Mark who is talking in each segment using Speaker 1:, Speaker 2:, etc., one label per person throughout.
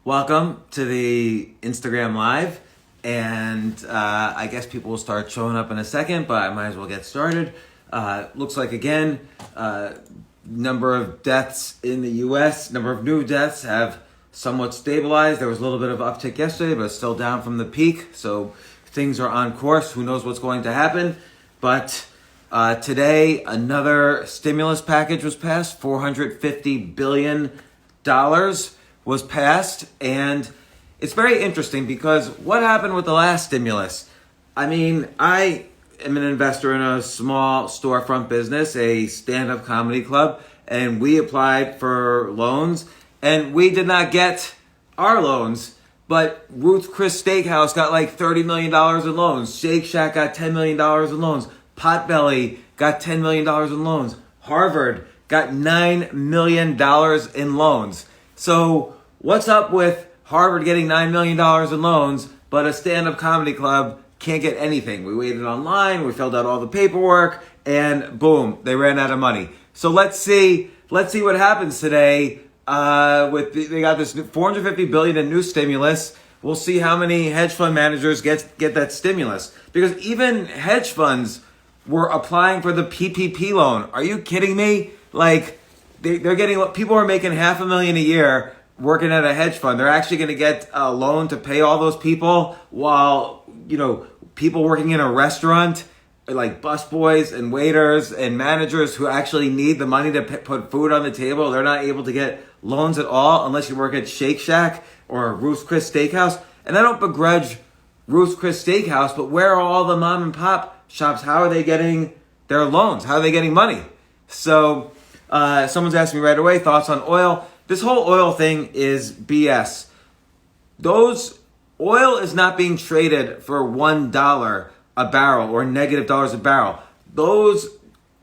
Speaker 1: Welcome to the Instagram Live, and I guess people will start showing up in a second, but I might as well get started. Looks like, again, number of deaths in the U.S., number of new deaths have somewhat stabilized. There was a little bit of uptick yesterday, but it's still down from the peak, so things are on course. Who knows what's going to happen, but today another stimulus package was passed. $450 billion was passed, and it's very interesting because what happened with the last stimulus? I mean, I am an investor in a small storefront business, a stand-up comedy club, and we applied for loans, and we did not get our loans, but Ruth Steakhouse got like $30 million in loans. Shake Shack got $10 million in loans. Potbelly got $10 million in loans. Harvard got $9 million in loans. So what's up with Harvard getting $9 million in loans, but a stand-up comedy club can't get anything? We waited online, we filled out all the paperwork, and boom, they ran out of money. So let's see what happens today. They got this $450 billion in new stimulus. We'll see how many hedge fund managers get that stimulus, because even hedge funds were applying for the PPP loan. Are you kidding me? Like they're getting, people are making $500,000 a year working at a hedge fund. They're actually going to get a loan to pay all those people, while, you know, people working in a restaurant, like busboys and waiters and managers who actually need the money to put food on the table, they're not able to get loans at all unless you work at Shake Shack or Ruth's Chris Steakhouse. And I don't begrudge Ruth's Chris Steakhouse, but where are all the mom and pop shops? How are they getting their loans? How are they getting money? So someone's asked me right away, thoughts on oil. This whole oil thing is BS. Oil is not being traded for $1 a barrel or negative dollars a barrel. Those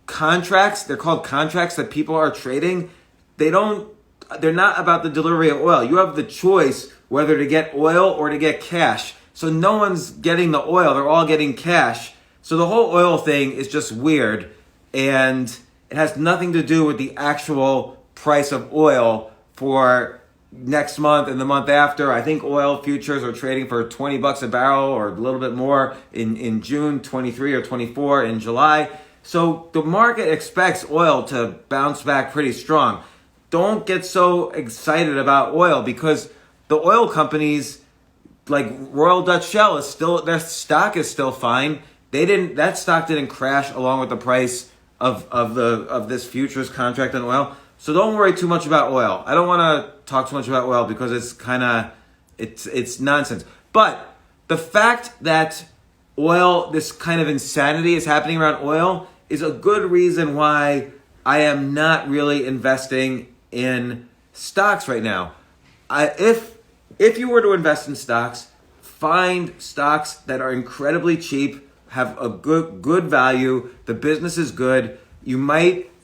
Speaker 1: contracts, they're called contracts that people are trading. They're not about the delivery of oil. You have the choice whether to get oil or to get cash. So no one's getting the oil, they're all getting cash. So the whole oil thing is just weird, and it has nothing to do with the actual price of oil for next month and the month after. I think oil futures are trading for $20 a barrel or a little bit more in June, 23 or 24 in July. So the market expects oil to bounce back pretty strong. Don't get so excited about oil, because the oil companies like Royal Dutch Shell their stock is still fine. That stock didn't crash along with the price of this futures contract on oil. So don't worry too much about oil. I don't want to talk too much about oil because it's nonsense. But the fact that oil, this kind of insanity is happening around oil, is a good reason why I am not really investing in stocks right now. If you were to invest in stocks, find stocks that are incredibly cheap, have a good value, the business is good.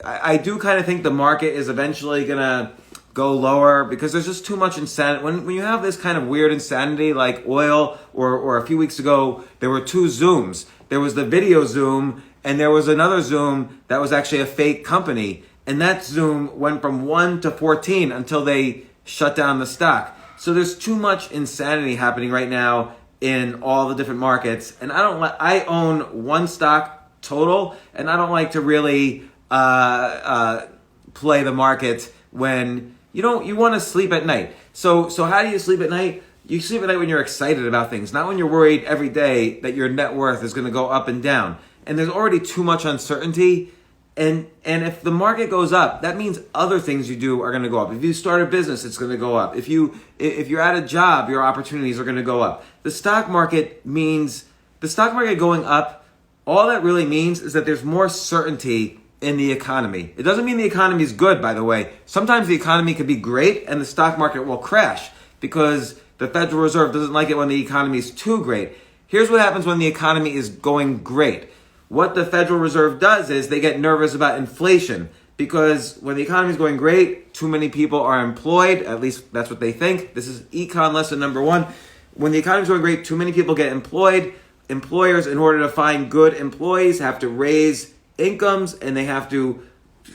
Speaker 1: I do kind of think the market is eventually going to go lower because there's just too much insanity. When you have this kind of weird insanity like oil, or a few weeks ago, there were two Zooms. There was the video Zoom, and there was another Zoom that was actually a fake company. And that Zoom went from 1 to 14 until they shut down the stock. So there's too much insanity happening right now in all the different markets. And I own one stock total, and I don't like to really play the market when you want to sleep at night. So how do you sleep at night? You sleep at night when you're excited about things, not when you're worried every day that your net worth is going to go up and down. And there's already too much uncertainty. And if the market goes up, that means other things you do are going to go up. If you start a business, it's going to go up. If you're at a job, your opportunities are going to go up. The stock market going up, all that really means is that there's more certainty in the economy. It doesn't mean the economy is good, by the way. Sometimes the economy could be great and the stock market will crash because the Federal Reserve doesn't like it when the economy is too great. Here's what happens when the economy is going great. What the Federal Reserve does is they get nervous about inflation, because when the economy is going great, too many people are employed. At least that's what they think. This is econ lesson number 1. When the economy is going great, too many people get employed. Employers, in order to find good employees, have to raise incomes, and they have to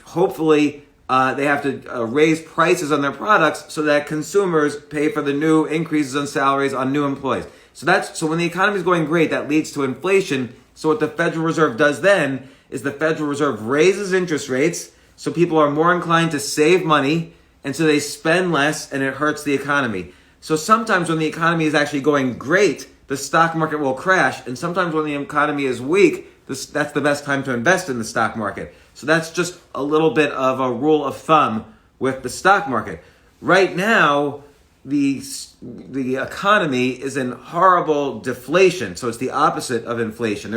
Speaker 1: hopefully they have to raise prices on their products so that consumers pay for the new increases on salaries on new employees. So when the economy is going great, that leads to inflation. So what the Federal Reserve does then is the Federal Reserve raises interest rates, so people are more inclined to save money, and so they spend less, and it hurts the economy. So sometimes when the economy is actually going great, the stock market will crash, and sometimes when the economy is weak, that's the best time to invest in the stock market. So that's just a little bit of a rule of thumb with the stock market. Right now, the economy is in horrible deflation, so it's the opposite of inflation.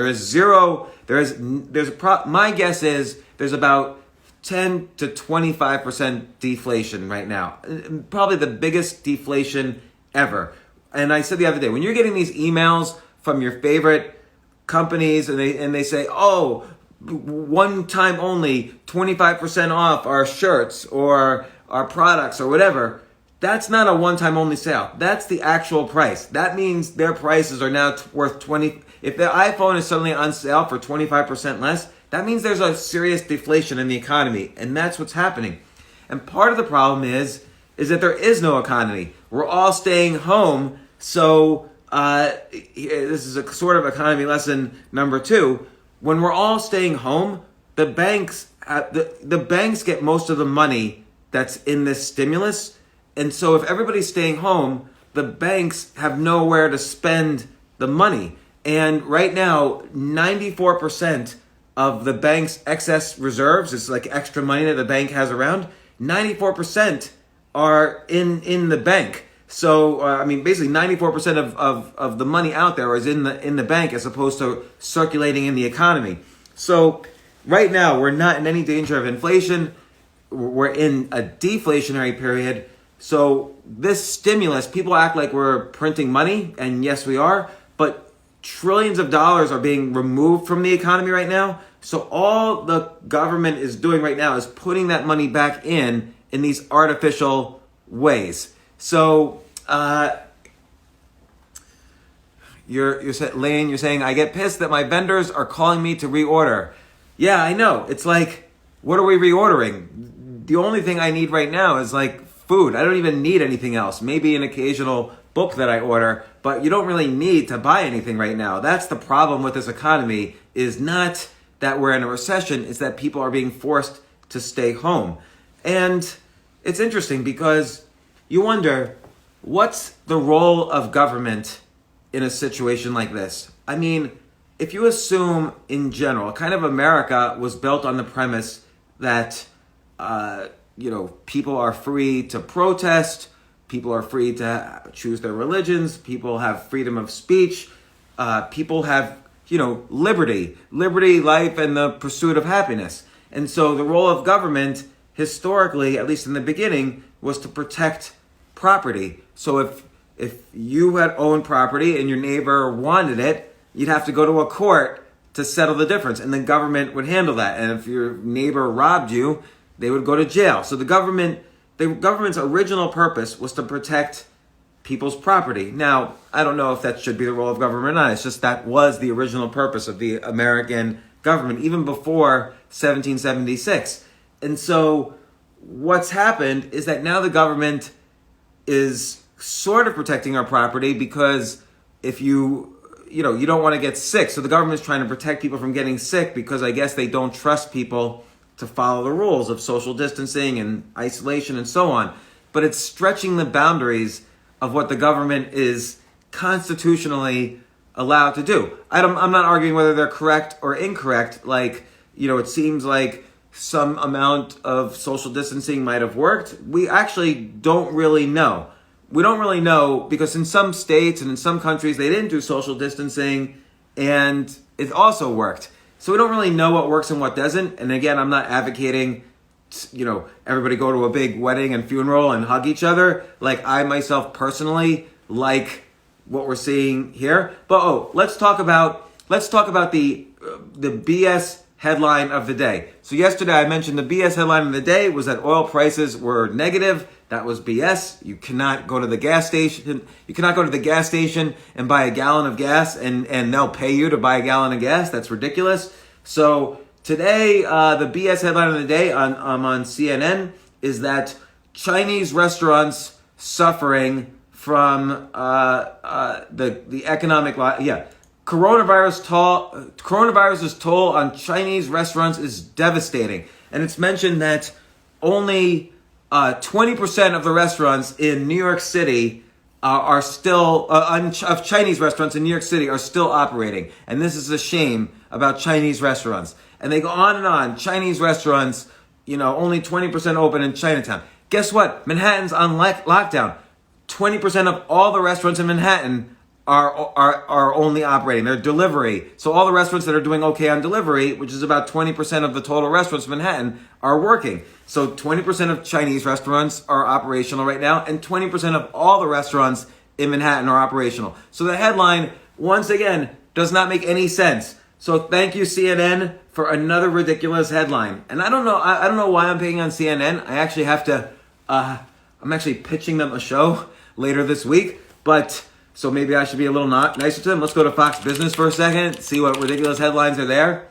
Speaker 1: My guess is there's about 10 to 25% deflation right now. Probably the biggest deflation ever. And I said the other day, when you're getting these emails from your favorite companies and they say, oh, one time only, 25% off our shirts or our products or whatever, that's not a one-time only sale. That's the actual price. That means their prices are now worth 20. If their iPhone is suddenly on sale for 25% less, that means there's a serious deflation in the economy, and that's what's happening. And part of the problem is that there is no economy. We're all staying home, so this is a sort of economy lesson number 2. When we're all staying home, the banks get most of the money that's in this stimulus. And so if everybody's staying home, the banks have nowhere to spend the money. And right now, 94% of the bank's excess reserves, it's like extra money that the bank has around, 94% are in the bank. So, basically 94% of the money out there is in the bank as opposed to circulating in the economy. So right now, we're not in any danger of inflation. We're in a deflationary period. So this stimulus, people act like we're printing money, and yes, we are, but trillions of dollars are being removed from the economy right now. So all the government is doing right now is putting that money back in these artificial ways. So you're saying, I get pissed that my vendors are calling me to reorder. Yeah, I know. It's like, what are we reordering? The only thing I need right now is like food. I don't even need anything else. Maybe an occasional book that I order, but you don't really need to buy anything right now. That's the problem with this economy, is not that we're in a recession, it's that people are being forced to stay home. And it's interesting because you wonder, what's the role of government in a situation like this? I mean, if you assume in general, kind of America was built on the premise that people are free to protest, people are free to choose their religions, people have freedom of speech, people have, liberty, life, and the pursuit of happiness. And so the role of government, historically, at least in the beginning, was to protect property. So if you had owned property and your neighbor wanted it, you'd have to go to a court to settle the difference, and the government would handle that. And if your neighbor robbed you, they would go to jail. So the government's original purpose was to protect people's property. Now, I don't know if that should be the role of government or not. It's just that was the original purpose of the American government, even before 1776. And so what's happened is that now the government is sort of protecting our property, because if you don't want to get sick. So the government's trying to protect people from getting sick because I guess they don't trust people to follow the rules of social distancing and isolation and so on. But it's stretching the boundaries of what the government is constitutionally allowed to do. I'm not arguing whether they're correct or incorrect. It seems like some amount of social distancing might have worked. We actually don't really know. We don't really know because in some states and in some countries, they didn't do social distancing and it also worked. So we don't really know what works and what doesn't. And again, I'm not advocating, everybody go to a big wedding and funeral and hug each other. Like I myself personally like what we're seeing here. But let's talk about the BS headline of the day. So yesterday I mentioned the BS headline of the day was that oil prices were negative. That was BS. You cannot go to the gas station. You cannot go to the gas station and buy a gallon of gas and they'll pay you to buy a gallon of gas. That's ridiculous. So Today, the BS headline of the day on CNN is that Chinese restaurants suffering from the economic coronavirus's toll on Chinese restaurants is devastating, and it's mentioned that only 20% of the restaurants in New York City are still of Chinese restaurants in New York City are still operating, and this is a shame about Chinese restaurants. And they go on and on. Chinese restaurants, only 20% open in Chinatown. Guess what? Manhattan's on lockdown. 20% of all the restaurants in Manhattan are only operating. They're delivery. So all the restaurants that are doing okay on delivery, which is about 20% of the total restaurants in Manhattan, are working. So 20% of Chinese restaurants are operational right now, and 20% of all the restaurants in Manhattan are operational. So the headline, once again, does not make any sense. So thank you, CNN, for another ridiculous headline. And I don't know why I'm picking on CNN. I actually have to, I'm actually pitching them a show later this week, but so maybe I should be a little nicer to them. Let's go to Fox Business for a second, see what ridiculous headlines are there.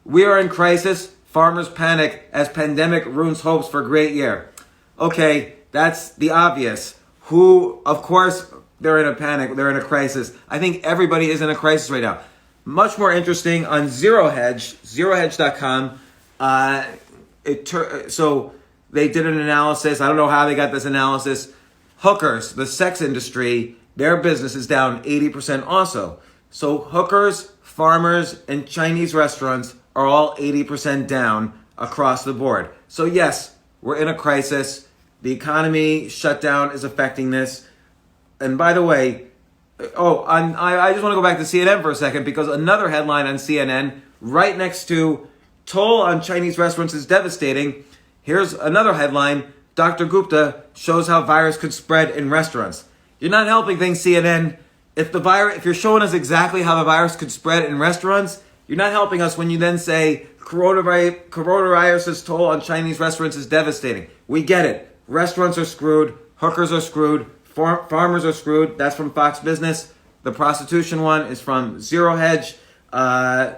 Speaker 1: We are in crisis. Farmers panic as pandemic ruins hopes for great year. Okay, that's the obvious. Of course, they're in a panic. They're in a crisis. I think everybody is in a crisis right now. Much more interesting on zerohedge.com. So they did an analysis. I don't know how they got this analysis. Hookers, the sex industry, their business is down 80% also. So hookers, farmers, and Chinese restaurants are all 80% down across the board. So yes, we're in a crisis. The economy shutdown is affecting this. And by the way, I just want to go back to CNN for a second, because another headline on CNN right next to toll on Chinese restaurants is devastating. Here's another headline. Dr. Gupta shows how virus could spread in restaurants. You're not helping things, CNN. If you're showing us exactly how the virus could spread in restaurants, you're not helping us when you then say coronavirus's toll on Chinese restaurants is devastating. We get it. Restaurants are screwed. Hookers are screwed. Farmers are screwed. That's from Fox Business. The prostitution one is from Zero Hedge. I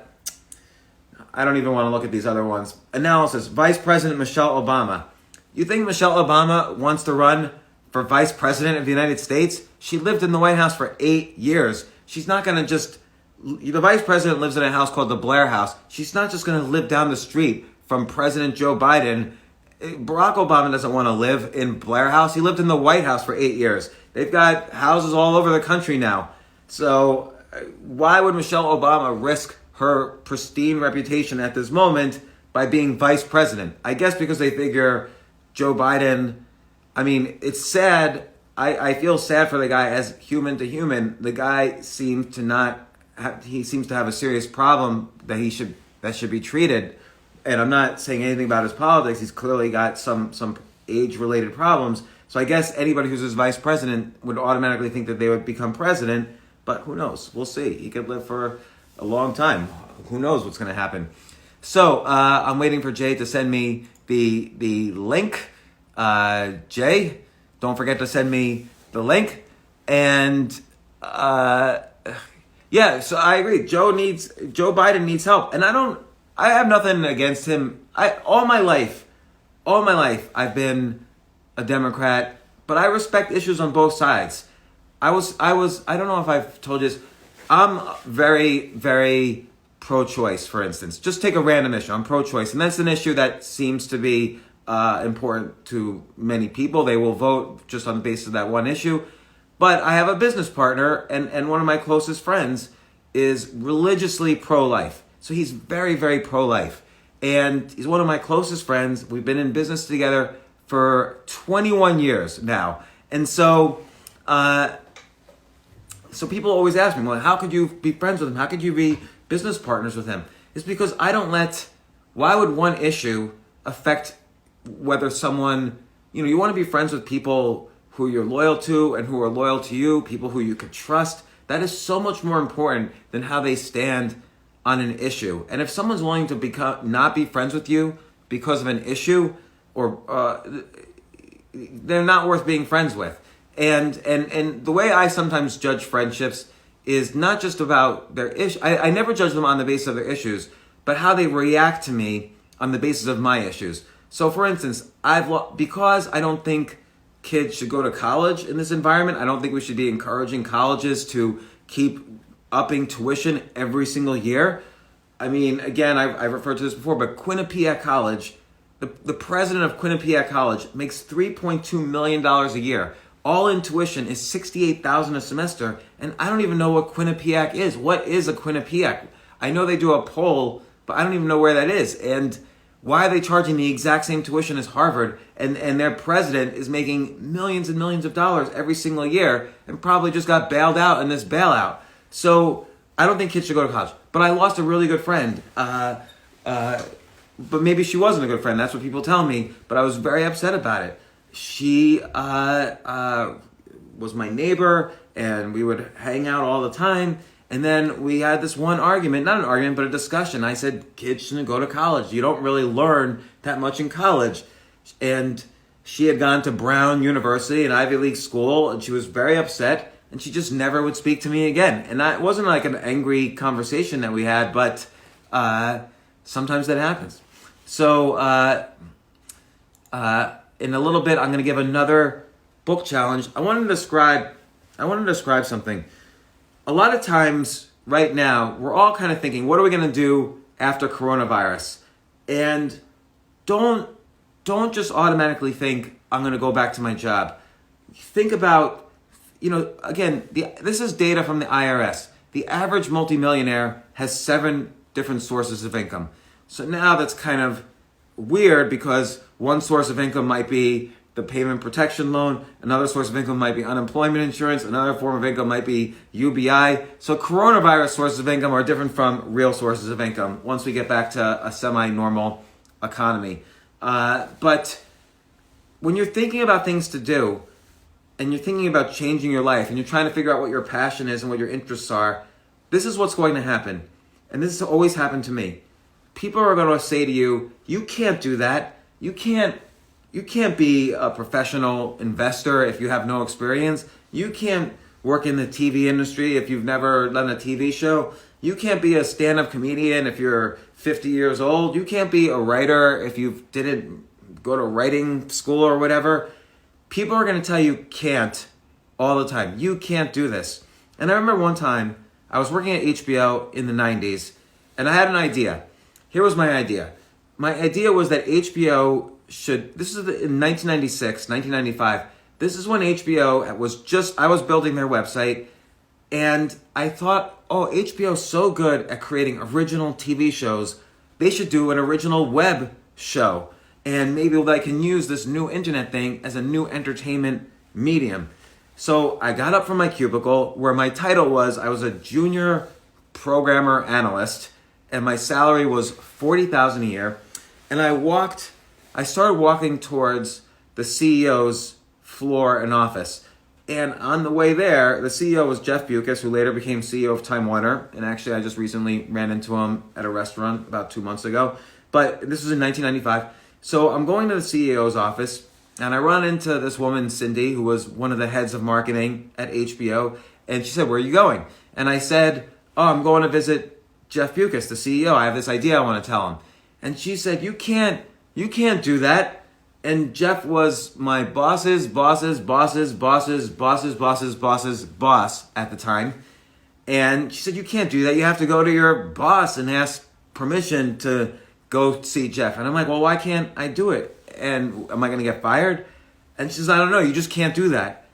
Speaker 1: don't even want to look at these other ones. Analysis. Vice President Michelle Obama. You think Michelle Obama wants to run for vice president of the United States? She lived in the White House for 8 years. She's not going to just... The vice president lives in a house called the Blair House. She's not just going to live down the street from President Joe Biden. Barack Obama doesn't want to live in Blair House. He lived in the White House for 8 years. They've got houses all over the country now. So why would Michelle Obama risk her pristine reputation at this moment by being vice president? I guess because they figure Joe Biden, it's sad. I feel sad for the guy as human to human. The guy seems to have a serious problem that should be treated. And I'm not saying anything about his politics. He's clearly got some age-related problems. So I guess anybody who's his vice president would automatically think that they would become president. But who knows? We'll see. He could live for a long time. Who knows what's going to happen? So I'm waiting for Jay to send me the link. Jay, don't forget to send me the link. And so I agree. Joe Biden needs help. And I have nothing against him. All my life, I've been a Democrat, but I respect issues on both sides. I don't know if I've told you this. I'm very, very pro-choice, for instance. Just take a random issue. I'm pro-choice. And that's an issue that seems to be important to many people. They will vote just on the basis of that one issue. But I have a business partner, and one of my closest friends is religiously pro-life. So he's very, very pro-life. And he's one of my closest friends. We've been in business together for 21 years now. And so people always ask me, well, how could you be friends with him? How could you be business partners with him? It's because why would one issue affect whether someone, you want to be friends with people who you're loyal to and who are loyal to you, people who you could trust. That is so much more important than how they stand on an issue. And if someone's willing to not be friends with you because of an issue, or they're not worth being friends with. And the way I sometimes judge friendships is not just about their issue. I never judge them on the basis of their issues, but how they react to me on the basis of my issues. So for instance, because I don't think kids should go to college in this environment, I don't think we should be encouraging colleges to keep upping tuition every single year. I mean, again, I've referred to this before, but Quinnipiac College, the president of Quinnipiac College makes $3.2 million a year. All in tuition is $68,000 a semester, and I don't even know what Quinnipiac is. What is a Quinnipiac? I know they do a poll, but I don't even know where that is. And why are they charging the exact same tuition as Harvard? And their president is making millions and millions of dollars every single year and probably just got bailed out in this bailout. So I don't think kids should go to college. But I lost a really good friend. But maybe she wasn't a good friend. That's what people tell me. But I was very upset about it. She was my neighbor, and we would hang out all the time. And then we had this one argument, not an argument, but a discussion. I said, kids shouldn't go to college. You don't really learn that much in college. And she had gone to Brown University, an Ivy League school, and she was very upset. And she just never would speak to me again. And it wasn't like an angry conversation that we had, but sometimes that happens. So in a little bit, I'm going to give another book challenge. I want to describe something. A lot of times right now, we're all kind of thinking, what are we going to do after coronavirus? And don't just automatically think, I'm going to go back to my job. Think about, again, this is data from the IRS. The average multimillionaire has 7 different sources of income. So now that's kind of weird because one source of income might be the payment protection loan, another source of income might be unemployment insurance, another form of income might be UBI. So coronavirus sources of income are different from real sources of income once we get back to a semi-normal economy. But when you're thinking about things to do, and you're thinking about changing your life, and you're trying to figure out what your passion is and what your interests are, this is what's going to happen. And this has always happened to me. People are going to say to you, you can't do that. You can't be a professional investor if you have no experience. You can't work in the TV industry if you've never done a TV show. You can't be a stand-up comedian if you're 50 years old. You can't be a writer if you didn't go to writing school or whatever. People are going to tell you can't all the time. You can't do this. And I remember one time I was working at HBO in the 90s, and I had an idea. Here was my idea. My idea was that HBO should, this is in 1996, 1995. This is when HBO I was building their website, and I thought, HBO is so good at creating original TV shows. They should do an original web show. And maybe I can use this new internet thing as a new entertainment medium. So I got up from my cubicle where my title was, I was a junior programmer analyst, and my salary was $40,000 a year. And I started walking towards the CEO's floor and office. And on the way there, the CEO was Jeff Bewkes, who later became CEO of Time Warner. And actually, I just recently ran into him at a restaurant about 2 months ago. But this was in 1995. So I'm going to the CEO's office, and I run into this woman, Cindy, who was one of the heads of marketing at HBO. And she said, where are you going? And I said, I'm going to visit Jeff Bewkes, the CEO. I have this idea I want to tell him. And she said, you can't do that. And Jeff was my boss's boss at the time. And she said, you can't do that. You have to go to your boss and ask permission to go see Jeff. And I'm like, well, why can't I do it? And am I going to get fired? And she says, I don't know. You just can't do that.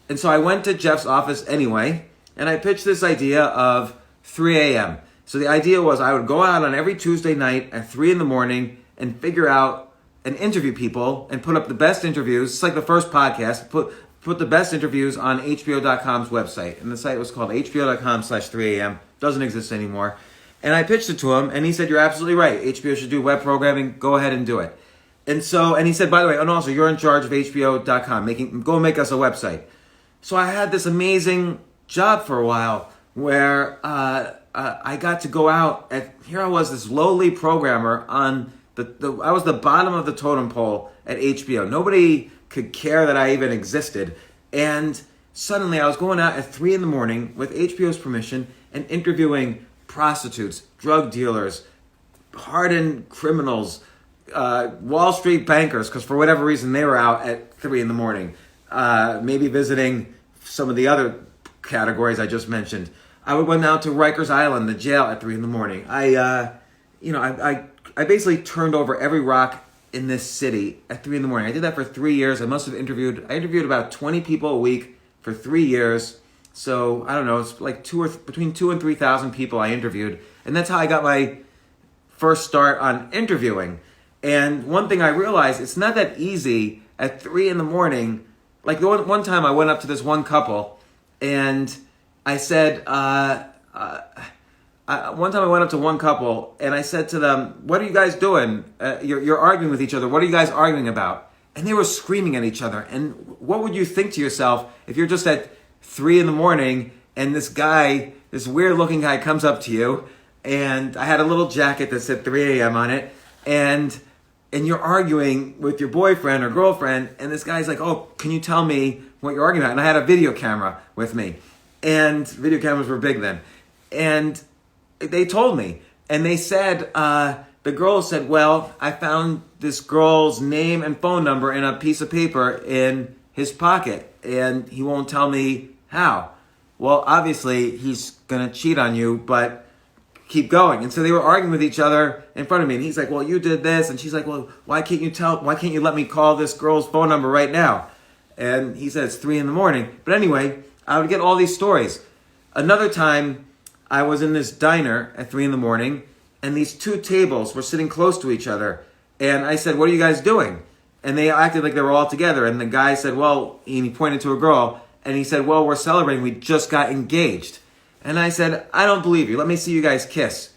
Speaker 1: And so I went to Jeff's office anyway, and I pitched this idea of 3 a.m. So the idea was I would go out on every Tuesday night at 3 in the morning and figure out and interview people and put up the best interviews. It's like the first podcast. Put the best interviews on HBO.com's website. And the site was called hbo.com/3am. Doesn't exist anymore. And I pitched it to him, and he said, you're absolutely right. HBO should do web programming. Go ahead and do it. And he said, by the way, and also you're in charge of hbo.com. Go make us a website. So I had this amazing job for a while where I got to go out. Here I was, this lowly programmer on I was the bottom of the totem pole at HBO. Nobody could care that I even existed. And suddenly I was going out at 3 in the morning with HBO's permission and interviewing prostitutes, drug dealers, hardened criminals, Wall Street bankers, because for whatever reason they were out at 3 a.m, maybe visiting some of the other categories I just mentioned. I would went out to Rikers Island, the jail, at 3 a.m. I basically turned over every rock in this city at 3 a.m. I did that for 3 years. I interviewed about 20 people a week for 3 years. So I don't know, it's like between 2,000 and 3,000 people I interviewed. And that's how I got my first start on interviewing. And one thing I realized, it's not that easy at 3 a.m. Like the one time I went up to this one couple and I said, one time I went up to one couple and I said to them, what are you guys doing? You're arguing with each other. What are you guys arguing about? And they were screaming at each other. And what would you think to yourself if you're just at 3 a.m. and this weird looking guy comes up to you, and I had a little jacket that said 3 a.m. on it, and you're arguing with your boyfriend or girlfriend, and this guy's like, oh, can you tell me what you're arguing about? And I had a video camera with me, and video cameras were big then. And they told me, and they said, the girl said, well, I found this girl's name and phone number in a piece of paper in his pocket, and he won't tell me how. Well, obviously, he's going to cheat on you, but keep going. And so they were arguing with each other in front of me, and he's like, well, you did this, and she's like, well, why can't you let me call this girl's phone number right now? And he said, it's 3 a.m. But anyway, I would get all these stories. Another time, I was in this diner at 3 a.m, and these two tables were sitting close to each other. And I said, what are you guys doing? And they acted like they were all together. And the guy said, well, and he pointed to a girl, and he said, well, we're celebrating. We just got engaged. And I said, I don't believe you. Let me see you guys kiss.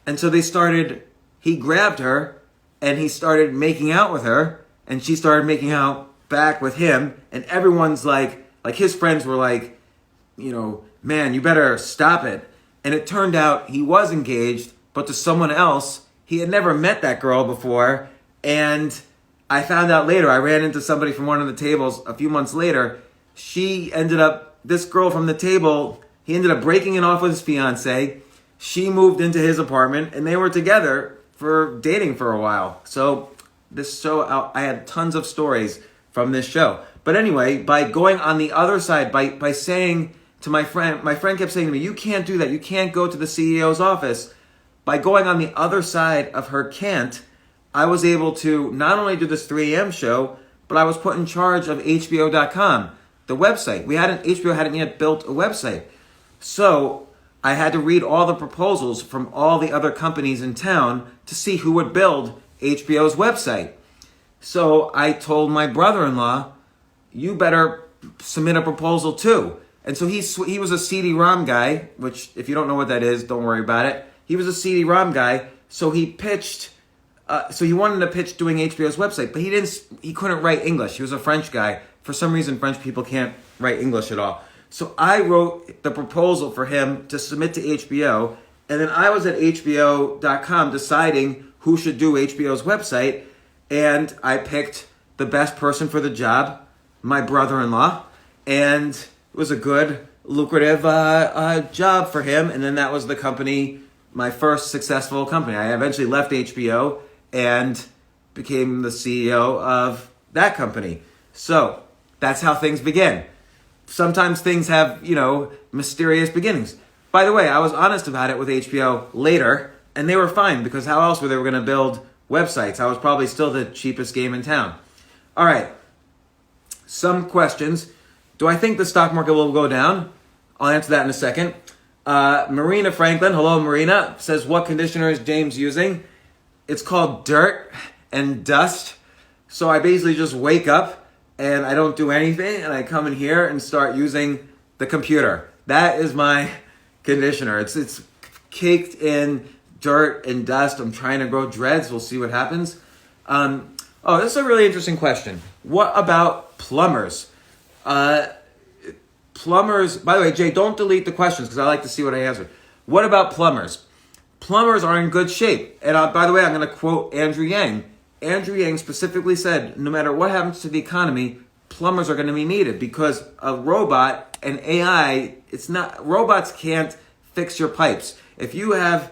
Speaker 1: And so he grabbed her, and he started making out with her, and she started making out back with him. And everyone's like his friends were like, man, you better stop it. And it turned out he was engaged, but to someone else. He had never met that girl before. And I found out later, I ran into somebody from one of the tables a few months later. This girl from the table, he ended up breaking it off with his fiance. She moved into his apartment, and they were together dating for a while. So this show, I had tons of stories from this show. But anyway, by going on the other side, by saying to my friend kept saying to me, you can't do that. You can't go to the CEO's office. By going on the other side of her can't, I was able to not only do this 3 a.m. show, but I was put in charge of HBO.com, the website. HBO hadn't yet built a website. So I had to read all the proposals from all the other companies in town to see who would build HBO's website. So I told my brother-in-law, you better submit a proposal too. And so he was a CD-ROM guy, which if you don't know what that is, don't worry about it. He was a CD-ROM guy, so he pitched. So he wanted to pitch doing HBO's website, but he couldn't write English. He was a French guy. For some reason, French people can't write English at all. So I wrote the proposal for him to submit to HBO, and then I was at HBO.com deciding who should do HBO's website, and I picked the best person for the job, my brother-in-law, and it was a good, lucrative job for him, and then that was the company, my first successful company. I eventually left HBO and became the CEO of that company. So that's how things begin. Sometimes things have, mysterious beginnings. By the way, I was honest about it with HBO later, and they were fine, because how else were they going to build websites? I was probably still the cheapest game in town. All right, some questions. Do I think the stock market will go down? I'll answer that in a second. Marina Franklin, hello Marina, says, what conditioner is James using? It's called Dirt and Dust. So I basically just wake up and I don't do anything, and I come in here and start using the computer. That is my conditioner. It's caked in dirt and dust. I'm trying to grow dreads. We'll see what happens. This is a really interesting question. What about plumbers? Plumbers, by the way, Jay, don't delete the questions because I like to see what I answer. What about plumbers? Plumbers are in good shape. And by the way, I'm going to quote Andrew Yang. Andrew Yang specifically said, no matter what happens to the economy, plumbers are going to be needed, because a robot and AI, robots can't fix your pipes. If you have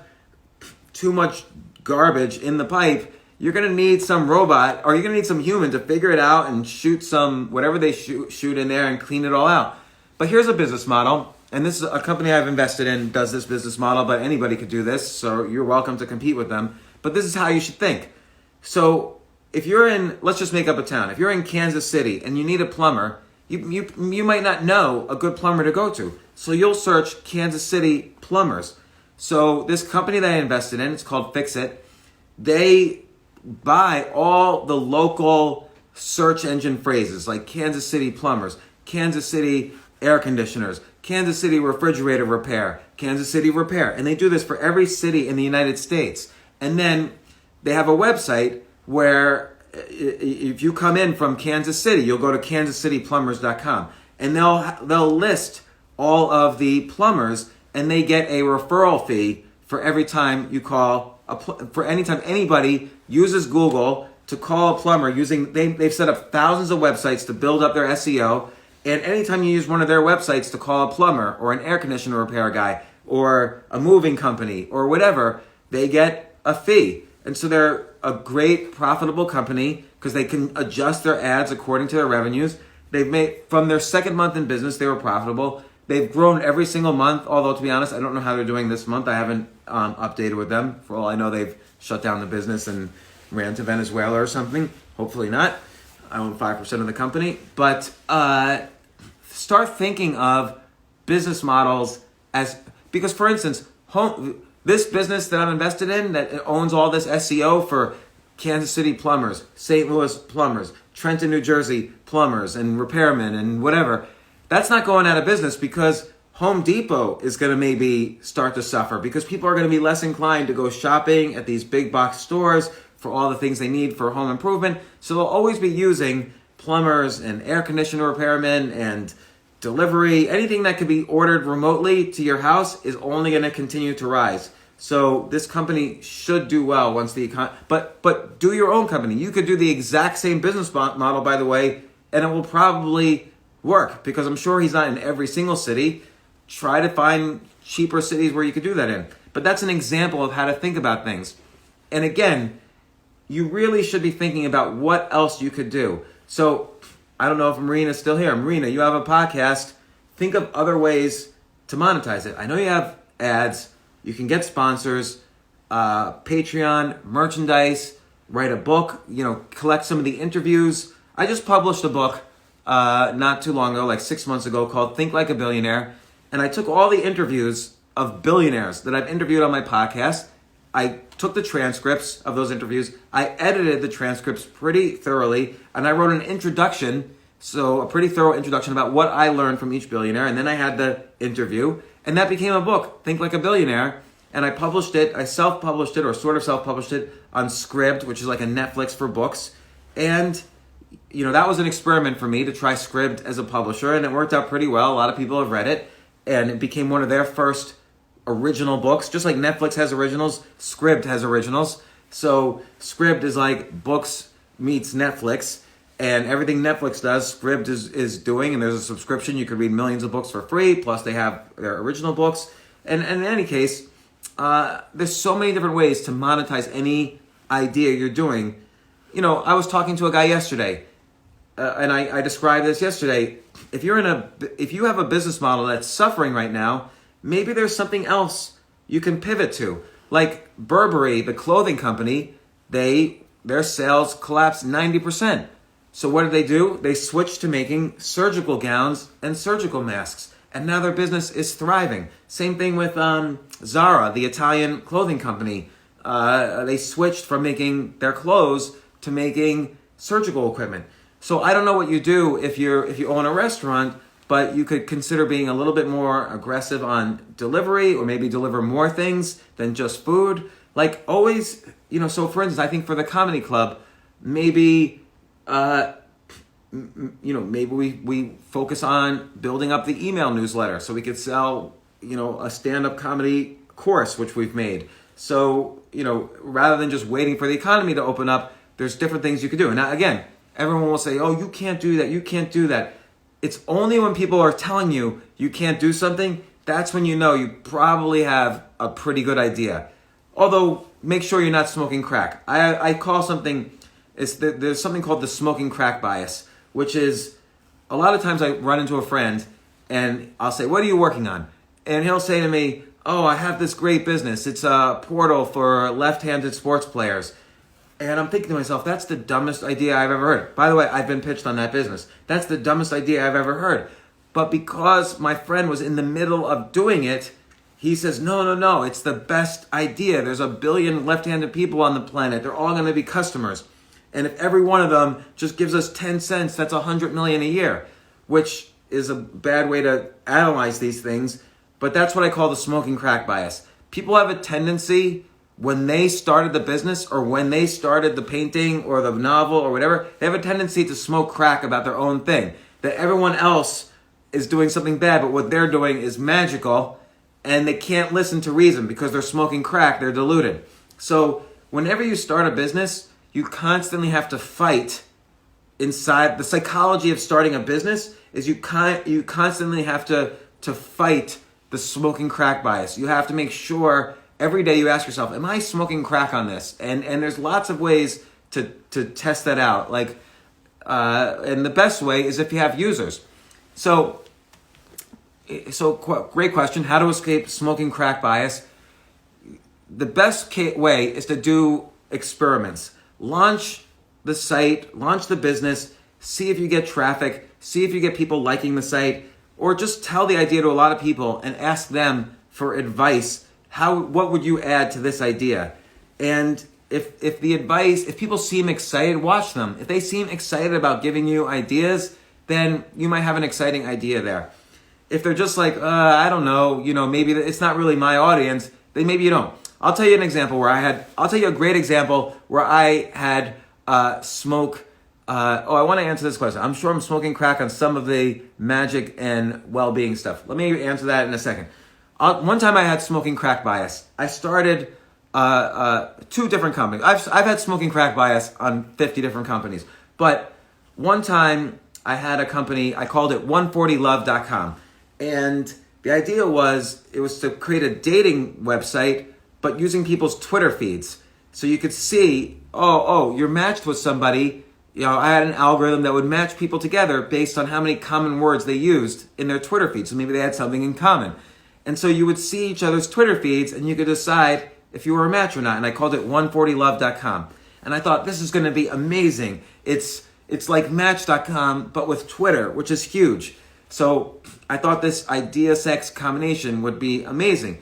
Speaker 1: too much garbage in the pipe, you're going to need some robot, or you're going to need some human to figure it out and shoot some, whatever they shoot in there and clean it all out. But here's a business model, and this is a company I've invested in, does this business model, but anybody could do this, so you're welcome to compete with them. But this is how you should think. So if you're in, let's just make up a town. If you're in Kansas City and you need a plumber, you might not know a good plumber to go to. So you'll search Kansas City plumbers. So this company that I invested in, it's called Fix It. They buy all the local search engine phrases like Kansas City plumbers, Kansas City air conditioners, Kansas City refrigerator repair, Kansas City repair. And they do this for every city in the United States. And then they have a website where if you come in from Kansas City, you'll go to kansascityplumbers.com, and they'll list all of the plumbers, and they get a referral fee for every time you call for any time anybody uses Google to call a plumber using, they've set up thousands of websites to build up their SEO, and anytime you use one of their websites to call a plumber or an air conditioner repair guy or a moving company or whatever, they get a fee. And so they're a great profitable company because they can adjust their ads according to their revenues. They've made, from their second month in business, they were profitable. They've grown every single month, although to be honest, I don't know how they're doing this month. I haven't updated with them. For all I know, they've shut down the business and ran to Venezuela or something. Hopefully not. I own 5% of the company. But start thinking of business models as, because for instance, this business that I'm invested in that owns all this SEO for Kansas City plumbers, St. Louis plumbers, Trenton, New Jersey plumbers and repairmen and whatever, that's not going out of business because Home Depot is going to maybe start to suffer because people are going to be less inclined to go shopping at these big box stores for all the things they need for home improvement. So they'll always be using plumbers and air conditioner repairmen and delivery. Anything that could be ordered remotely to your house is only going to continue to rise. So this company should do well once the but do your own company. You could do the exact same business model, by the way, and it will probably work because I'm sure he's not in every single city. Try to find cheaper cities where you could do that in. But that's an example of how to think about things. And again, you really should be thinking about what else you could do. So I don't know if Marina's still here. Marina, you have a podcast. Think of other ways to monetize it. I know you have ads. You can get sponsors, Patreon, merchandise, write a book, collect some of the interviews. I just published a book not too long ago, like 6 months ago, called Think Like a Billionaire. And I took all the interviews of billionaires that I've interviewed on my podcast. I took the transcripts of those interviews. I edited the transcripts pretty thoroughly. And I wrote an introduction, so a pretty thorough introduction about what I learned from each billionaire. And then I had the interview. And that became a book, Think Like a Billionaire. And I published it. I self-published it, or sort of self-published it, on Script, which is like a Netflix for books. And that was an experiment for me to try Script as a publisher. And it worked out pretty well. A lot of people have read it. And it became one of their first original books. Just like Netflix has originals, Script has originals. So Script is like books meets Netflix. And everything Netflix does, Script is doing. And there's a subscription. You could read millions of books for free. Plus they have their original books. And in any case, there's so many different ways to monetize any idea you're doing. I was talking to a guy yesterday. And I described this yesterday. If you have a business model that's suffering right now, maybe there's something else you can pivot to. Like Burberry, the clothing company, their sales collapsed 90%. So what did they do? They switched to making surgical gowns and surgical masks. And now their business is thriving. Same thing with Zara, the Italian clothing company. They switched from making their clothes to making surgical equipment. So I don't know what you do if you own a restaurant, but you could consider being a little bit more aggressive on delivery, or maybe deliver more things than just food. Like always, so for instance, I think for the comedy club, maybe maybe we focus on building up the email newsletter so we could sell, a stand-up comedy course, which we've made. So, rather than just waiting for the economy to open up, there's different things you could do. And now, again, everyone will say, oh, you can't do that. You can't do that. It's only when people are telling you you can't do something, that's when you know you probably have a pretty good idea. Although make sure you're not smoking crack. I call something, there's something called the smoking crack bias, which is a lot of times I run into a friend and I'll say, what are you working on? And he'll say to me, oh, I have this great business. It's a portal for left-handed sports players. And I'm thinking to myself, that's the dumbest idea I've ever heard. By the way, I've been pitched on that business. That's the dumbest idea I've ever heard. But because my friend was in the middle of doing it, he says, no, it's the best idea. There's 1 billion left-handed people on the planet. They're all going to be customers. And if every one of them just gives us 10 cents, that's 100 million a year, which is a bad way to analyze these things. But that's what I call the smoking crack bias. People have a tendency, when they started the business or when they started the painting or the novel or whatever, they have a tendency to smoke crack about their own thing. That everyone else is doing something bad, but what they're doing is magical, and they can't listen to reason because they're smoking crack, they're deluded. So whenever you start a business, you constantly have to fight inside. The psychology of starting a business is you constantly have to fight the smoking crack bias. You have to make sure every day you ask yourself, am I smoking crack on this? And there's lots of ways to test that out. And the best way is if you have users. So great question. How to escape smoking crack bias? The best way is to do experiments. Launch the site, launch the business, see if you get traffic, see if you get people liking the site, or just tell the idea to a lot of people and ask them for advice. What would you add to this idea? And if people seem excited, watch them. If they seem excited about giving you ideas, then you might have an exciting idea there. If they're just like, I don't know, maybe it's not really my audience, then maybe you don't. I'll tell you an example I'll tell you a great example where I had smoke. I want to answer this question. I'm sure I'm smoking crack on some of the magic and well-being stuff. Let me answer that in a second. One time I had smoking crack bias. I started 2 different companies. I've had smoking crack bias on 50 different companies. But one time I had a company, I called it 140love.com. And the idea was, it was to create a dating website, but using people's Twitter feeds. So you could see, you're matched with somebody. I had an algorithm that would match people together based on how many common words they used in their Twitter feed. So maybe they had something in common. And so you would see each other's Twitter feeds and you could decide if you were a match or not. And I called it 140love.com. And I thought, this is going to be amazing. It's like Match.com, but with Twitter, which is huge. So I thought this idea sex combination would be amazing.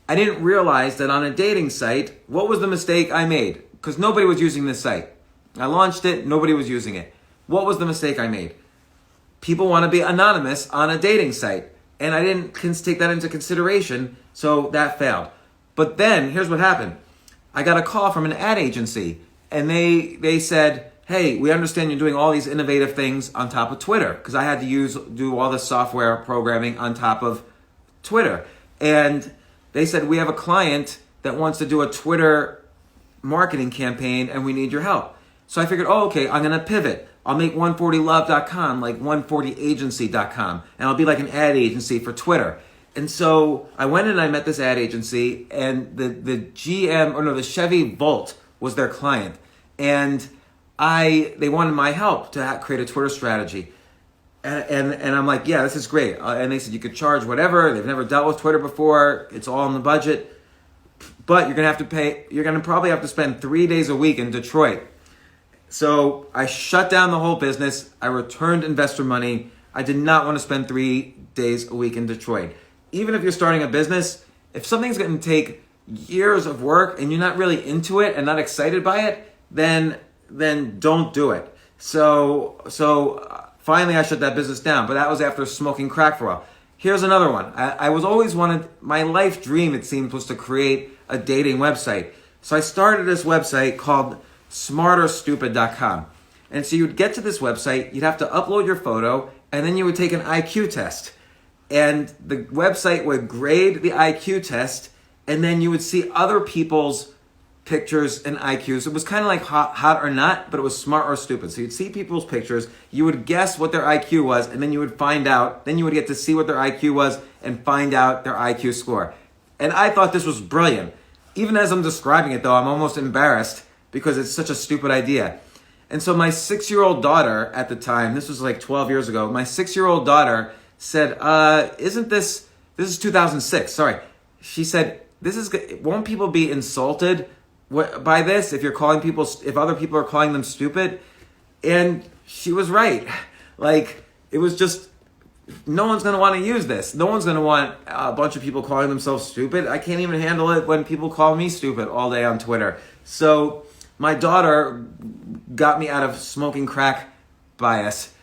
Speaker 1: I didn't realize that on a dating site, what was the mistake I made? Because nobody was using this site. I launched it, nobody was using it. What was the mistake I made? People want to be anonymous on a dating site. And I didn't take that into consideration, so that failed. But then, here's what happened. I got a call from an ad agency, and they said, hey, we understand you're doing all these innovative things on top of Twitter, because I had to do all the software programming on top of Twitter. And they said, we have a client that wants to do a Twitter marketing campaign, and we need your help. So I figured, okay, I'm going to pivot. I'll make 140love.com like 140agency.com, and I'll be like an ad agency for Twitter. And so I went and I met this ad agency, and the Chevy Volt was their client. And they wanted my help to create a Twitter strategy. And I'm like, yeah, this is great. And they said, you could charge whatever. They've never dealt with Twitter before. It's all in the budget. But you're going to probably have to spend 3 days a week in Detroit. So I shut down the whole business. I returned investor money. I did not want to spend 3 days a week in Detroit. Even if you're starting a business, if something's going to take years of work and you're not really into it and not excited by it, then don't do it. So finally I shut that business down, but that was after smoking crack for a while. Here's another one. I was always my life dream, it seems, was to create a dating website. So I started this website called smarterstupid.com. And so you'd get to this website, you'd have to upload your photo, and then you would take an IQ test. And the website would grade the IQ test, and then you would see other people's pictures and IQs. It was kind of like hot or not, but it was smart or stupid. So you'd see people's pictures, you would guess what their IQ was, and then you would find out, then you would get to see what their IQ was and find out their IQ score. And I thought this was brilliant. Even as I'm describing it, though, I'm almost embarrassed because it's such a stupid idea. And so my 6-year-old daughter at the time, this was like 12 years ago, my 6-year-old daughter said, isn't this is 2006, sorry. She said, won't people be insulted by this if other people are calling them stupid? And she was right. Like, it was just, no one's going to want to use this. No one's going to want a bunch of people calling themselves stupid. I can't even handle it when people call me stupid all day on Twitter. So my daughter got me out of smoking crack bias.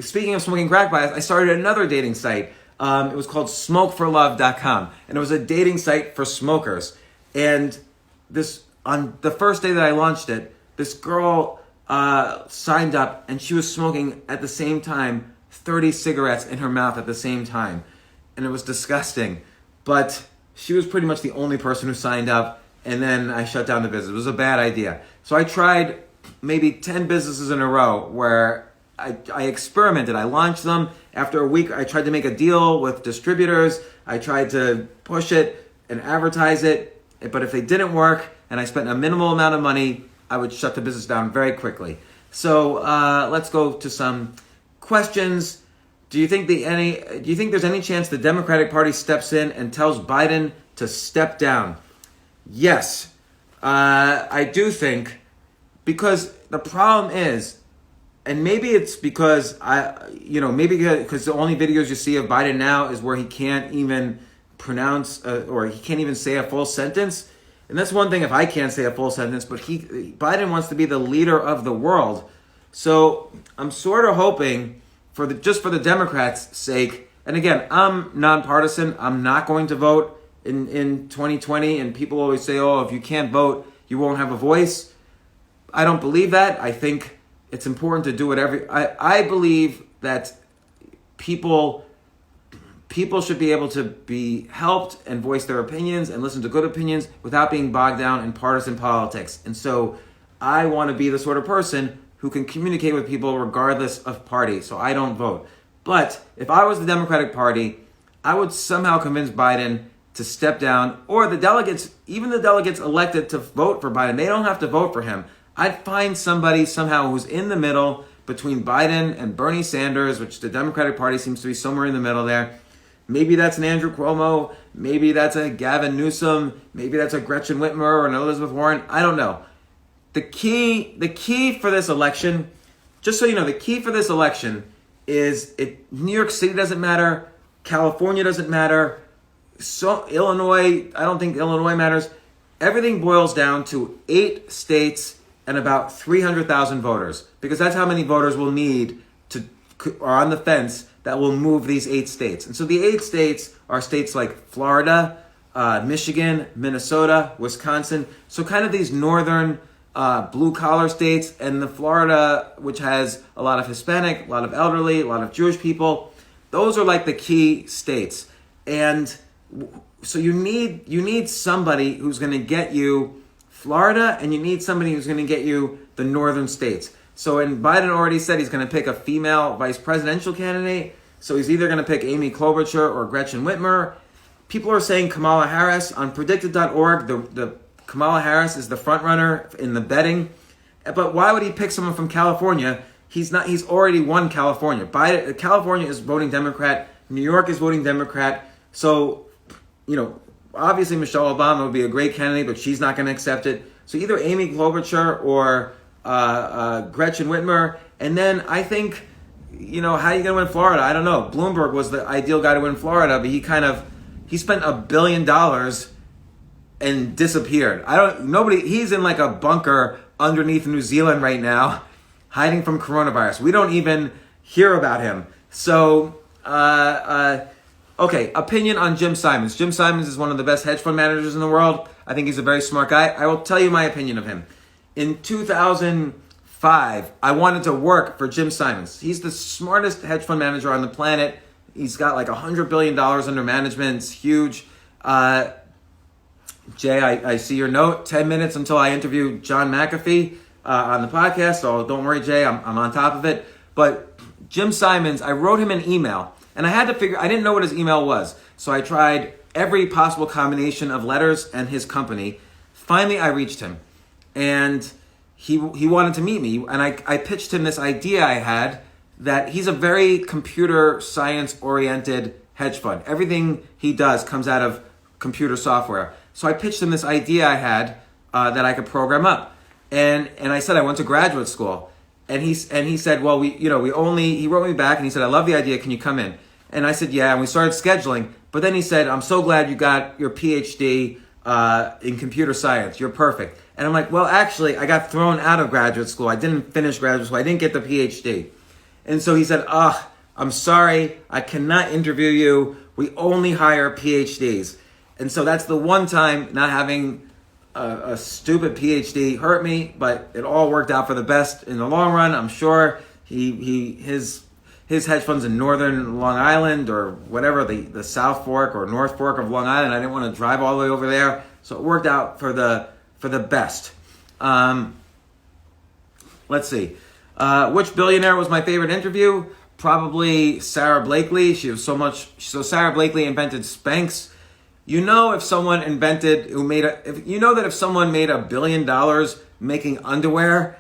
Speaker 1: Speaking of smoking crack bias, I started another dating site. It was called smokeforlove.com. And it was a dating site for smokers. And on the first day that I launched it, this girl signed up, and she was smoking at the same time 30 cigarettes in her mouth at the same time. And it was disgusting. But she was pretty much the only person who signed up, and then I shut down the business. It was a bad idea. So I tried maybe 10 businesses in a row where I experimented. I launched them. After a week, I tried to make a deal with distributors. I tried to push it and advertise it. But if they didn't work and I spent a minimal amount of money, I would shut the business down very quickly. So let's go to some questions. Do you think there's any chance the Democratic Party steps in and tells Biden to step down? Yes, I do think, because the problem is, and maybe it's because maybe because the only videos you see of Biden now is where he can't even pronounce or he can't even say a full sentence. And that's one thing if I can't say a full sentence, but Biden wants to be the leader of the world. So I'm sort of hoping just for the Democrats' sake, and again, I'm nonpartisan. I'm not going to vote in 2020, and people always say, oh, if you can't vote, you won't have a voice. I don't believe that. I think it's important to do whatever. I believe that people should be able to be helped and voice their opinions and listen to good opinions without being bogged down in partisan politics. And so I want to be the sort of person who can communicate with people regardless of party. So I don't vote. But if I was the Democratic Party, I would somehow convince Biden to step down, or even the delegates elected to vote for Biden, they don't have to vote for him. I'd find somebody somehow who's in the middle between Biden and Bernie Sanders, which the Democratic Party seems to be somewhere in the middle there. Maybe that's an Andrew Cuomo. Maybe that's a Gavin Newsom. Maybe that's a Gretchen Whitmer or an Elizabeth Warren. I don't know. The key for this election, just so you know, the key for this election is New York City doesn't matter. California doesn't matter. So Illinois, I don't think Illinois matters. Everything boils down to 8 states and about 300,000 voters, because that's how many voters we'll need are on the fence that will move these 8 states. And so the 8 states are states like Florida, Michigan, Minnesota, Wisconsin. So kind of these northern blue-collar states, and the Florida, which has a lot of Hispanic, a lot of elderly, a lot of Jewish people. Those are like the key states. And so you need somebody who's going to get you Florida, and you need somebody who's going to get you the northern states. So, and Biden already said he's going to pick a female vice presidential candidate. So he's either going to pick Amy Klobuchar or Gretchen Whitmer. People are saying Kamala Harris. On predicted.org, the Kamala Harris is the front runner in the betting. But why would he pick someone from California? He's already won California. California is voting Democrat. New York is voting Democrat. So, obviously Michelle Obama would be a great candidate, but she's not going to accept it. So either Amy Klobuchar or Gretchen Whitmer. And then I think, how are you going to win Florida? I don't know. Bloomberg was the ideal guy to win Florida, but he spent $1 billion and disappeared. He's in like a bunker underneath New Zealand right now, hiding from coronavirus. We don't even hear about him. So, okay, opinion on Jim Simons. Jim Simons is one of the best hedge fund managers in the world. I think he's a very smart guy. I will tell you my opinion of him. In 2005, I wanted to work for Jim Simons. He's the smartest hedge fund manager on the planet. He's got like $100 billion under management. It's huge. Jay, I see your note. 10 minutes until I interview John McAfee on the podcast. So don't worry, Jay. I'm on top of it. But Jim Simons, I wrote him an email. And I didn't know what his email was. So I tried every possible combination of letters and his company. Finally, I reached him, and he wanted to meet me. And I pitched him this idea I had, that he's a very computer science-oriented hedge fund. Everything he does comes out of computer software. So I pitched him this idea I had that I could program up. And I said I went to graduate school. And he said, well, he wrote me back and he said, I love the idea, can you come in? And I said, yeah, and we started scheduling. But then he said, I'm so glad you got your PhD in computer science. You're perfect. And I'm like, well, actually, I got thrown out of graduate school. I didn't finish graduate school. I didn't get the PhD. And so he said, I'm sorry, I cannot interview you. We only hire PhDs. And so that's the one time not having a stupid PhD hurt me, but it all worked out for the best in the long run. I'm sure his hedge fund's in northern Long Island or whatever, the South Fork or North Fork of Long Island. I didn't want to drive all the way over there. So it worked out for the best. Let's see. Which billionaire was my favorite interview? Probably Sara Blakely. So Sara Blakely invented Spanx. You know, if someone made $1 billion making underwear,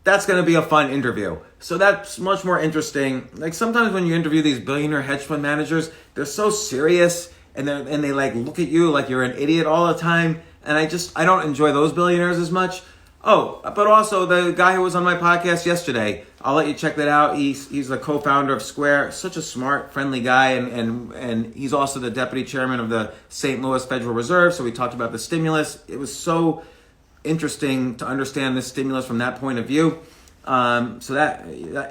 Speaker 1: that's going to be a fun interview. So that's much more interesting. Like sometimes when you interview these billionaire hedge fund managers, they're so serious and they like look at you like you're an idiot all the time. And I don't enjoy those billionaires as much. Oh, but also the guy who was on my podcast yesterday, I'll let you check that out. He's the co-founder of Square, such a smart, friendly guy, and he's also the deputy chairman of the St. Louis Federal Reserve. So we talked about the stimulus. It was so interesting to understand this stimulus from that point of view. So that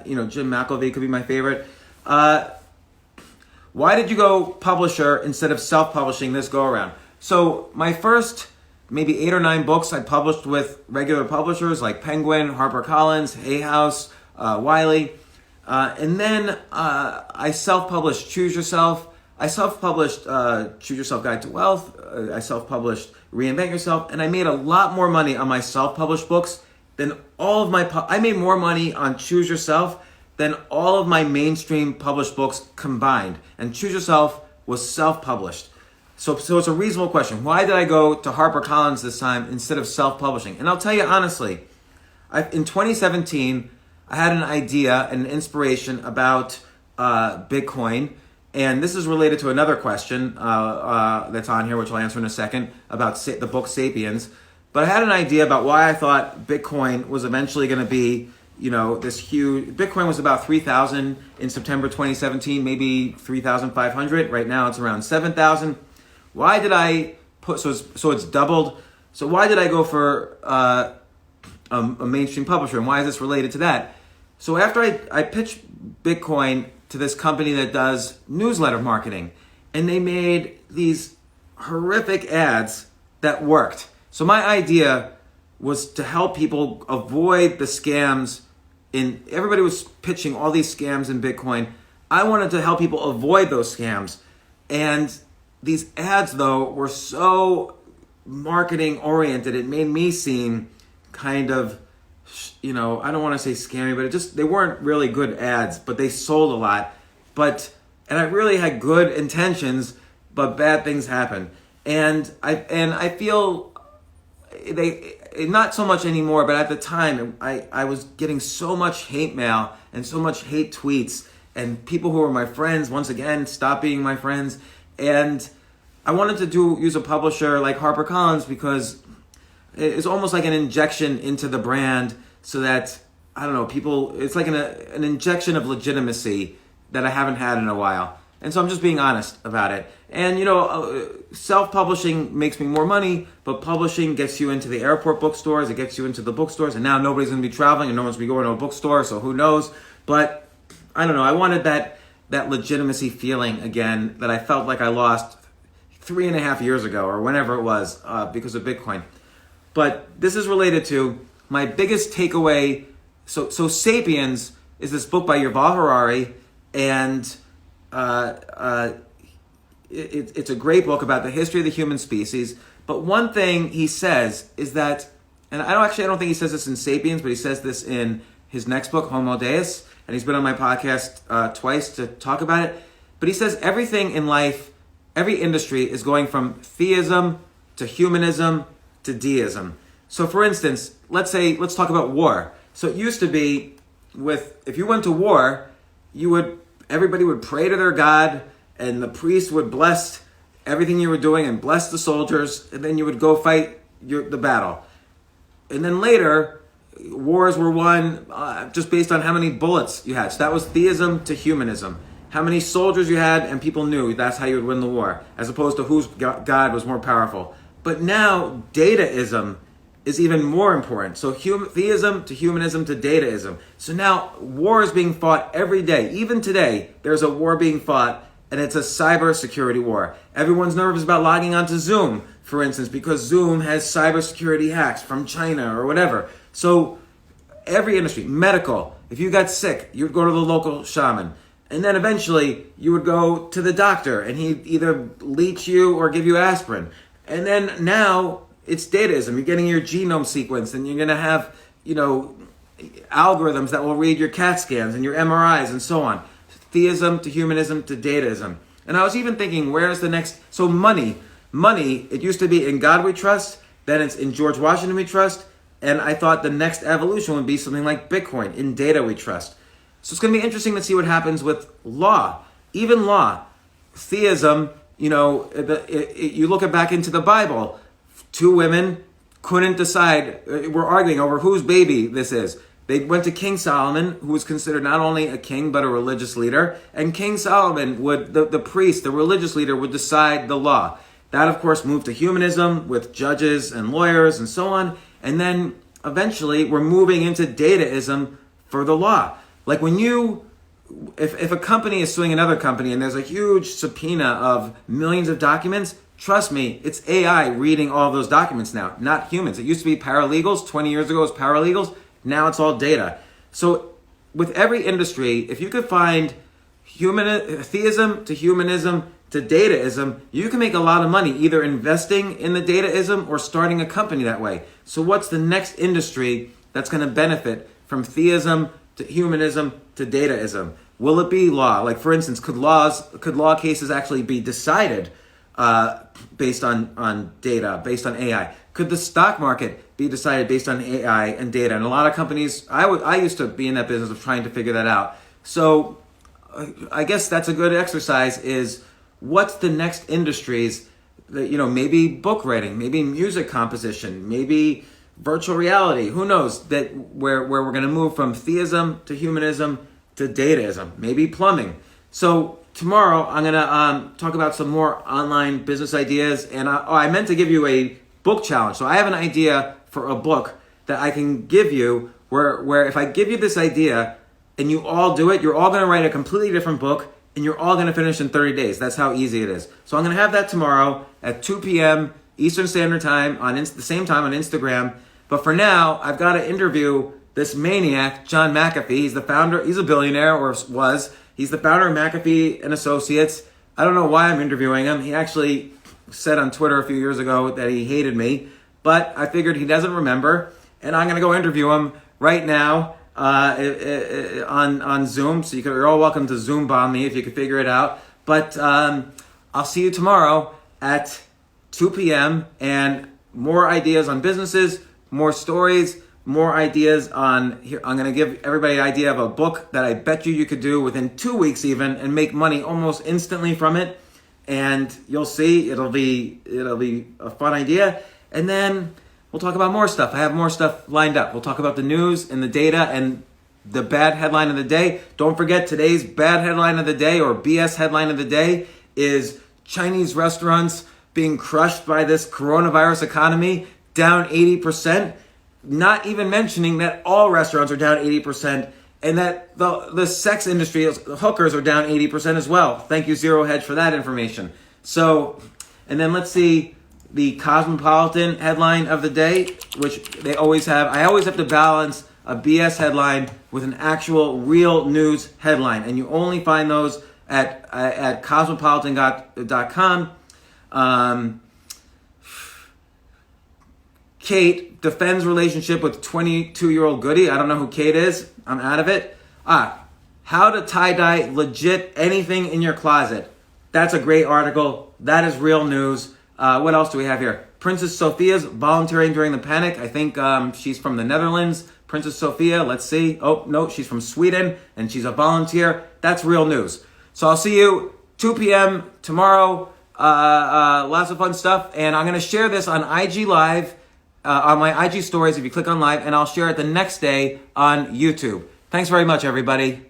Speaker 1: Jim McElvey could be my favorite. Why did you go publisher instead of self-publishing this go around? So my first maybe 8 or 9 books I published with regular publishers like Penguin, HarperCollins, Hay House, Wiley. And then I self-published Choose Yourself. I self-published Choose Yourself Guide to Wealth. I self-published Reinvent Yourself. And I made a lot more money on my self-published books than all of I made more money on Choose Yourself than all of my mainstream published books combined. And Choose Yourself was self-published. So it's a reasonable question. Why did I go to HarperCollins this time instead of self-publishing? And I'll tell you honestly, in 2017, I had an idea, an inspiration about Bitcoin. And this is related to another question that's on here, which I'll answer in a second, about the book Sapiens. But I had an idea about why I thought Bitcoin was eventually going to be, this huge... Bitcoin was about 3,000 in September 2017, maybe 3,500. Right now it's around 7,000. Why did I so it's doubled. So why did I go for a mainstream publisher, and why is this related to that? So after I pitched Bitcoin to this company that does newsletter marketing, and they made these horrific ads that worked. So my idea was to help people avoid the scams. Everybody was pitching all these scams in Bitcoin. I wanted to help people avoid those scams. And these ads, though, were so marketing oriented, it made me seem kind of, I don't want to say scammy, but they weren't really good ads, but they sold a lot. And I really had good intentions, but bad things happened. And I feel not so much anymore, but at the time I was getting so much hate mail and so much hate tweets, and people who were my friends once again stopped being my friends. And I wanted to use a publisher like HarperCollins because it's almost like an injection into the brand, so that, I don't know, it's like an injection of legitimacy that I haven't had in a while. And so I'm just being honest about it. And, self-publishing makes me more money, but publishing gets you into the airport bookstores, it gets you into the bookstores, and now nobody's going to be traveling and no one's going to be going to a bookstore, so who knows. But, I don't know, I wanted that legitimacy feeling again that I felt like I lost 3.5 years ago or whenever it was because of Bitcoin. But this is related to my biggest takeaway. So Sapiens is this book by Yuval Harari, and it's a great book about the history of the human species. But one thing he says is that, and I don't think he says this in Sapiens, but he says this in his next book, Homo Deus, and he's been on my podcast twice to talk about it. But he says everything in life, every industry is going from theism to humanism to deism. So for instance, let's talk about war. So it used to be if you went to war, everybody would pray to their God, and the priest would bless everything you were doing and bless the soldiers, and then you would go fight the battle. And then later, wars were won just based on how many bullets you had. So that was theism to humanism. How many soldiers you had, and people knew that's how you would win the war, as opposed to whose God was more powerful. But now, dataism is even more important. So theism to humanism to dataism. So now war is being fought every day. Even today, there's a war being fought, and it's a cybersecurity war. Everyone's nervous about logging onto Zoom, for instance, because Zoom has cybersecurity hacks from China or whatever. So every industry, medical, if you got sick, you'd go to the local shaman. And then eventually you would go to the doctor, and he'd either leech you or give you aspirin. And then now it's dataism. You're getting your genome sequenced, and you're going to have, algorithms that will read your CAT scans and your MRIs and so on. Theism to humanism to dataism. And I was even thinking, where's the next? So money, it used to be in God we trust, then it's in George Washington we trust, and I thought the next evolution would be something like Bitcoin, in data we trust. So it's going to be interesting to see what happens with law. Even law, theism, you look back into the Bible, two women couldn't decide, were arguing over whose baby this is. They went to King Solomon, who was considered not only a king, but a religious leader. And King Solomon the priest, the religious leader, would decide the law. That, of course, moved to humanism with judges and lawyers and so on. And then eventually we're moving into dataism for the law. Like if a company is suing another company and there's a huge subpoena of millions of documents, trust me, it's AI reading all those documents now, not humans. It used to be paralegals. 20 years ago it was paralegals. Now it's all data. So with every industry, if you could find theism to humanism to dataism, you can make a lot of money either investing in the dataism or starting a company that way. So what's the next industry that's going to benefit from theism to humanism to dataism? Will it be law? Like, for instance, could law cases actually be decided based on data, based on AI? Could the stock market be decided based on AI and data? And a lot of companies, I used to be in that business of trying to figure that out. So I guess that's a good exercise, is what's the next industries that, maybe book writing, maybe music composition, maybe virtual reality, who knows, that where we're going to move from theism to humanism to dataism, maybe plumbing. So tomorrow I'm going to talk about some more online business ideas, and I meant to give you a book challenge. So I have an idea for a book that I can give you where if I give you this idea and you all do it, you're all going to write a completely different book, and you're all going to finish in 30 days. That's how easy it is. So I'm going to have that tomorrow at 2 p.m. Eastern Standard Time on the same time on Instagram. But for now, I've got to interview this maniac, John McAfee. He's the founder. He's a billionaire, or was. He's the founder of McAfee and Associates. I don't know why I'm interviewing him. He actually said on Twitter a few years ago that he hated me, but I figured he doesn't remember, and I'm going to go interview him right now on Zoom. So you're all welcome to Zoom bomb me if you can figure it out. But I'll see you tomorrow at 2 p.m. and more ideas on businesses, more stories, more ideas on here. I'm going to give everybody an idea of a book that I bet you could do within 2 weeks even and make money almost instantly from it. And you'll see it'll be a fun idea. And then we'll talk about more stuff. I have more stuff lined up. We'll talk about the news and the data and the bad headline of the day. Don't forget, today's bad headline of the day, or BS headline of the day, is Chinese restaurants being crushed by this coronavirus economy, down 80%. Not even mentioning that all restaurants are down 80%, and that the sex industry, the hookers, are down 80% as well. Thank you, Zero Hedge, for that information. So, and then let's see the Cosmopolitan headline of the day, which they always have. I always have to balance a BS headline with an actual real news headline, and you only find those at cosmopolitan.com. Kate defends relationship with 22-year-old Goody. I don't know who Kate is. I'm out of it. How to tie-dye legit anything in your closet. That's a great article. That is real news. What else do we have here? Princess Sophia's volunteering during the panic. I think she's from the Netherlands. Princess Sophia, let's see. Oh, no, she's from Sweden, and she's a volunteer. That's real news. So I'll see you 2 p.m. tomorrow. Lots of fun stuff. And I'm going to share this on IG Live, on my IG stories if you click on live, and I'll share it the next day on YouTube. Thanks very much, everybody.